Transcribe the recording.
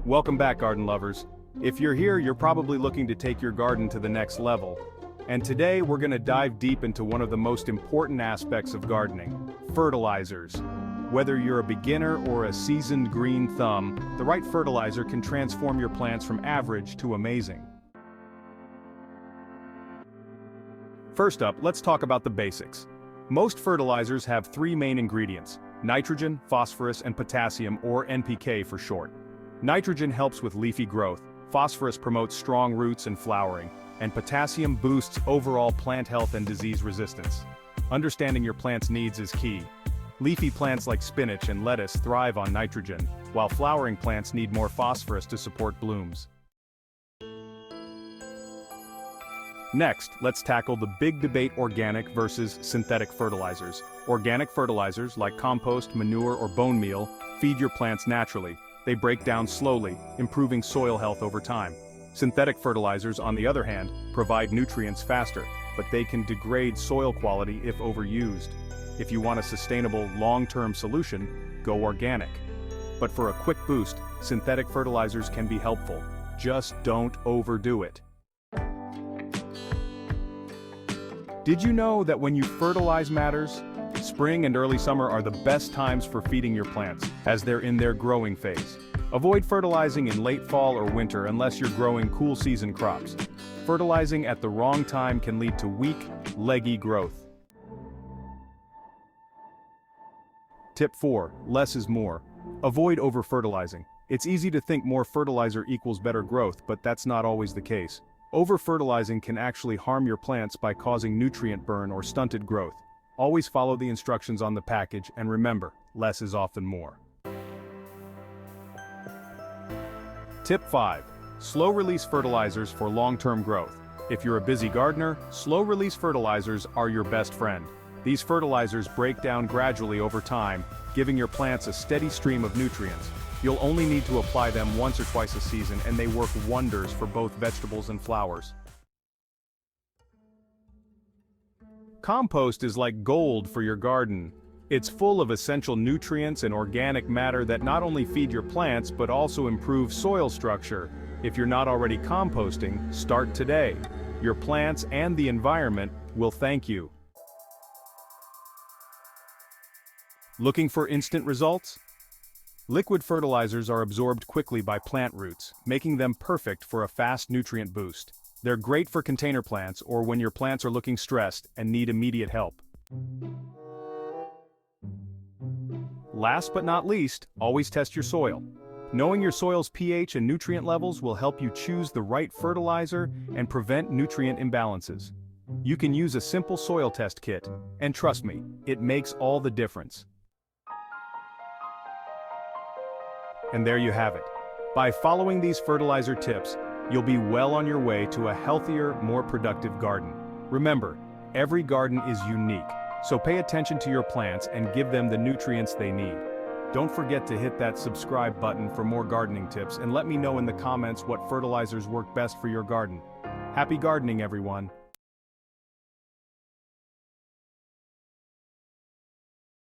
Welcome back, garden lovers. If you're here, you're probably looking to take your garden to the next level. And today we're going to dive deep into one of the most important aspects of gardening, fertilizers. Whether you're a beginner or a seasoned green thumb, the right fertilizer can transform your plants from average to amazing. First up, let's talk about the basics. Most fertilizers have three main ingredients: nitrogen, phosphorus, and potassium, or NPK for short. Nitrogen helps with leafy growth, phosphorus promotes strong roots and flowering, and potassium boosts overall plant health and disease resistance. Understanding your plant's needs is key. Leafy plants like spinach and lettuce thrive on nitrogen, while flowering plants need more phosphorus to support blooms. Next, let's tackle the big debate: organic versus synthetic fertilizers. Organic fertilizers, like compost, manure, or bone meal, feed your plants naturally. They break down slowly, improving soil health over time. Synthetic fertilizers, on the other hand, provide nutrients faster, but they can degrade soil quality if overused. If you want a sustainable, long-term solution, go organic. But for a quick boost, synthetic fertilizers can be helpful. Just don't overdo it. Did you know that when you fertilize matters? Spring and early summer are the best times for feeding your plants, as they're in their growing phase. Avoid fertilizing in late fall or winter unless you're growing cool season crops. Fertilizing at the wrong time can lead to weak, leggy growth. Tip 4. Less is more. Avoid over-fertilizing. It's easy to think more fertilizer equals better growth, but that's not always the case. Over-fertilizing can actually harm your plants by causing nutrient burn or stunted growth. Always follow the instructions on the package, and remember, less is often more. Tip 5. Slow-release fertilizers for long-term growth. If you're a busy gardener, slow-release fertilizers are your best friend. These fertilizers break down gradually over time, giving your plants a steady stream of nutrients. You'll only need to apply them once or twice a season, and they work wonders for both vegetables and flowers. Compost is like gold for your garden. It's full of essential nutrients and organic matter that not only feed your plants but also improve soil structure. If you're not already composting, start today. Your plants and the environment will thank you. Looking for instant results? Liquid fertilizers are absorbed quickly by plant roots, making them perfect for a fast nutrient boost. They're great for container plants or when your plants are looking stressed and need immediate help. Last but not least, always test your soil. Knowing your soil's pH and nutrient levels will help you choose the right fertilizer and prevent nutrient imbalances. You can use a simple soil test kit, and trust me, it makes all the difference. And there you have it. By following these fertilizer tips, you'll be well on your way to a healthier, more productive garden. Remember, every garden is unique, so pay attention to your plants and give them the nutrients they need. Don't forget to hit that subscribe button for more gardening tips, and let me know in the comments what fertilizers work best for your garden. Happy gardening, everyone!